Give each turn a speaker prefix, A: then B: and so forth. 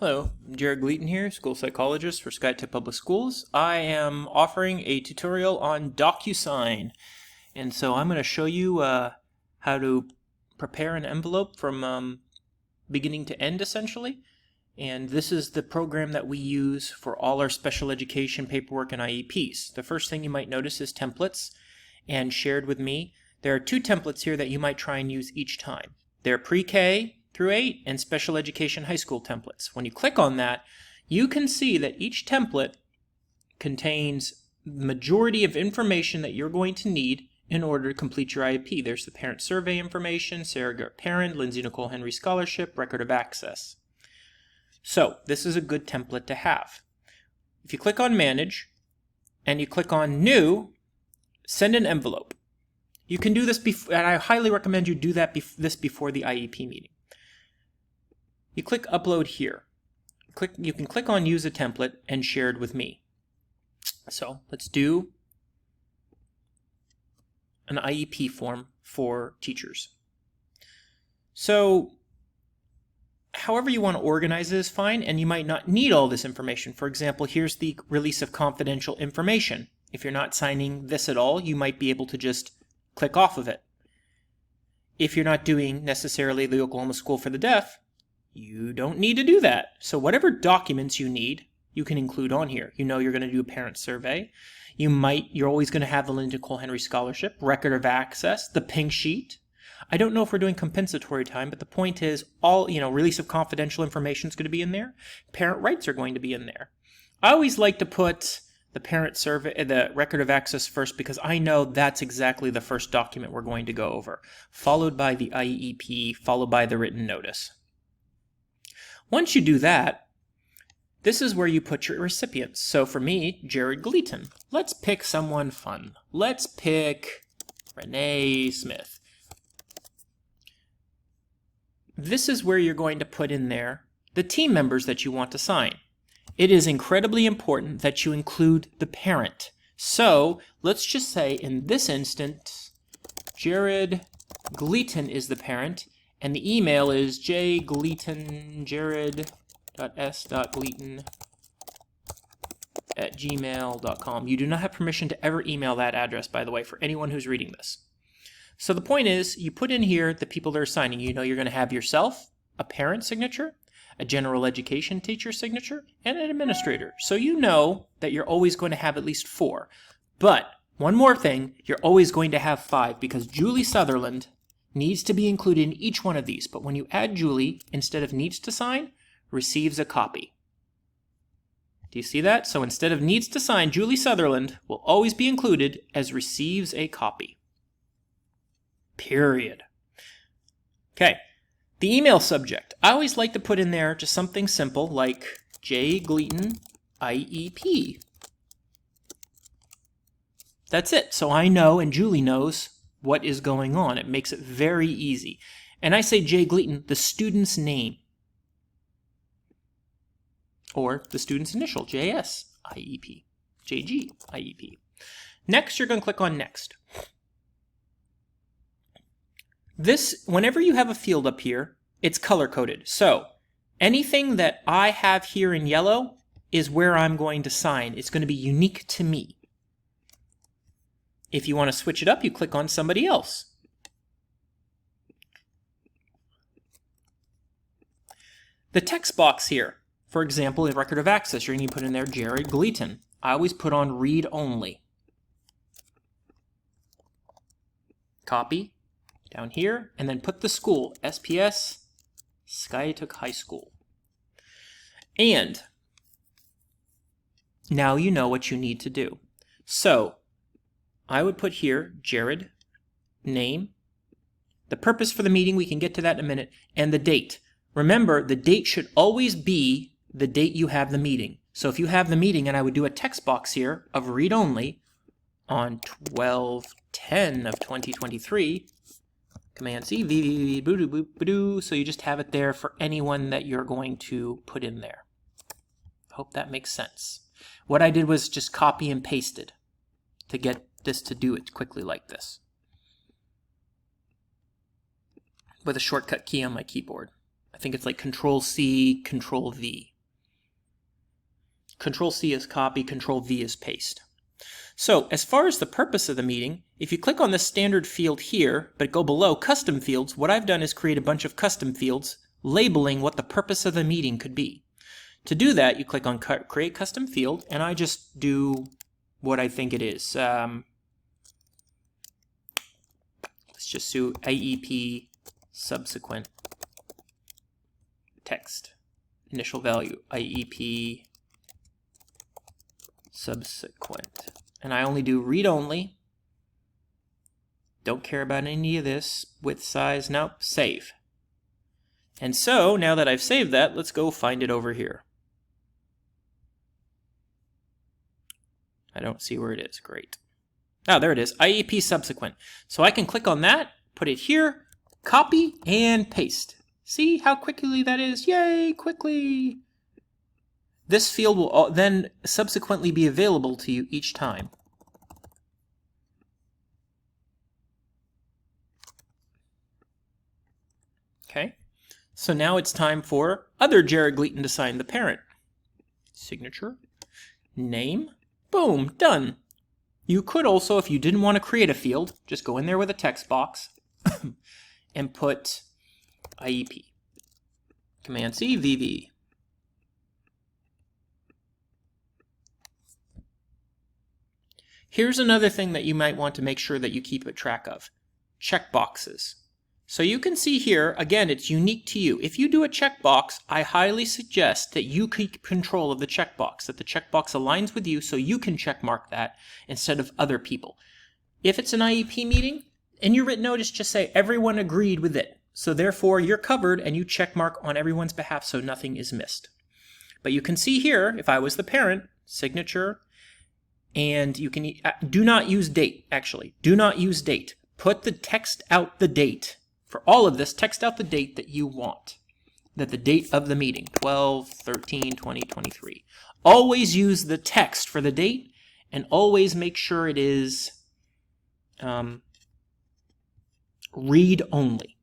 A: Hello, I'm Jared Gleaton here, school psychologist for SkyTech Public Schools. I am offering a tutorial on DocuSign, and so I'm going to show you how to prepare an envelope from beginning to end, essentially. And this is the program that we use for all our special education paperwork and IEPs. The first thing you might notice is templates, and shared with me. There are two templates here that you might try and use each time. They're pre-K through 8 and special education high school templates. When you click on that, you can see that each template contains the majority of information that you're going to need in order to complete your IEP. There's the parent survey information, surrogate parent, Lindsay Nicole Henry scholarship, record of access. So this is a good template to have. If you click on manage and you click on new, send an envelope. You can do this before, and I highly recommend you do this before the IEP meeting. You click upload here. You can click on use a template and shared with me. So let's do an IEP form for teachers. So however you want to organize it is fine, and you might not need all this information. For example, here's the release of confidential information. If you're not signing this at all, you might be able to just click off of it. If you're not doing necessarily the Oklahoma School for the Deaf, you don't need to do that. So whatever documents you need, you can include on here. You know you're going to do a parent survey. You're always going to have the Lindsay Nicole Henry scholarship, record of access, the pink sheet. I don't know if we're doing compensatory time, but the point is release of confidential information is going to be in there. Parent rights are going to be in there. I always like to put the parent survey, the record of access first, because I know that's exactly the first document we're going to go over, followed by the IEP, followed by the written notice. Once you do that, this is where you put your recipients. So for me, Jared Gleaton. Let's pick someone fun. Let's pick Renee Smith. This is where you're going to put in there the team members that you want to sign. It is incredibly important that you include the parent. So let's just say in this instance, Jared Gleaton is the parent, and the email is jgleaton.s.gleaton@gmail.com. You do not have permission to ever email that address, by the way, for anyone who's reading this. So the point is, you put in here the people that are signing. You know you're going to have yourself, a parent signature, a general education teacher signature, and an administrator. So you know that you're always going to have at least 4. But one more thing, you're always going to have 5, because Julie Sutherland needs to be included in each one of these. But when you add Julie, instead of needs to sign, receives a copy. Do you see that? So instead of needs to sign, Julie Sutherland will always be included as receives a copy. Period. Okay. The email subject. I always like to put in there just something simple like J. Gleaton IEP. That's it. So I know and Julie knows what is going on. It makes it very easy. And I say J. Gleaton, the student's name. Or the student's initial, JS IEP, JG IEP. Next, you're going to click on Next. This, whenever you have a field up here, it's color-coded. So anything that I have here in yellow is where I'm going to sign. It's going to be unique to me. If you want to switch it up, you click on somebody else. The text box here, for example, in record of access, you're going to put in there Jared Gleaton. I always put on read only. Copy down here, and then put the school, SPS Skiatook High School. And now you know what you need to do. So I would put here Jared, name, the purpose for the meeting, we can get to that in a minute, and the date. Remember, the date should always be the date you have the meeting. So if you have the meeting, and I would do a text box here of read only on 12/10 of 2023, Command C, so you just have it there for anyone that you're going to put in there. Hope that makes sense. What I did was just copy and pasted to get this to do it quickly like this, with a shortcut key on my keyboard. I I think it's like Control-C, Control-V. Control-C is copy, Control-V is paste. So as far as the purpose of the meeting, if you click on the standard field here, but go below custom fields, what I've done is create a bunch of custom fields labeling what the purpose of the meeting could be. To do that, you click on create custom field, and I just do what I think it is. Let's just do IEP subsequent text. Initial value, IEP subsequent. And I only do read only. Don't care about any of this. Width, size, nope, save. And so, now that I've saved that, let's go find it over here. I don't see where it is. Great. Oh, there it is. IEP subsequent. So I can click on that, put it here, copy, and paste. See how quickly that is? Yay, quickly! This field will then subsequently be available to you each time. Okay, so now it's time for other Jared Gleaton to sign, the parent. Signature, name, boom, done. You could also, if you didn't want to create a field, just go in there with a text box and put IEP. Command-C, VV. Here's another thing that you might want to make sure that you keep a track of. Checkboxes. So you can see here, again, it's unique to you. If you do a checkbox, I highly suggest that you keep control of the checkbox, that the checkbox aligns with you so you can check mark that instead of other people. If it's an IEP meeting, in your written notice, just say everyone agreed with it. So therefore, you're covered and you check mark on everyone's behalf so nothing is missed. But you can see here, if I was the parent, signature, and you can do not use date, actually. Do not use date. Put the text out the date. For all of this, text out the date that you want. That the date of the meeting, 12/13/2023. Always use the text for the date, and always make sure it is read only.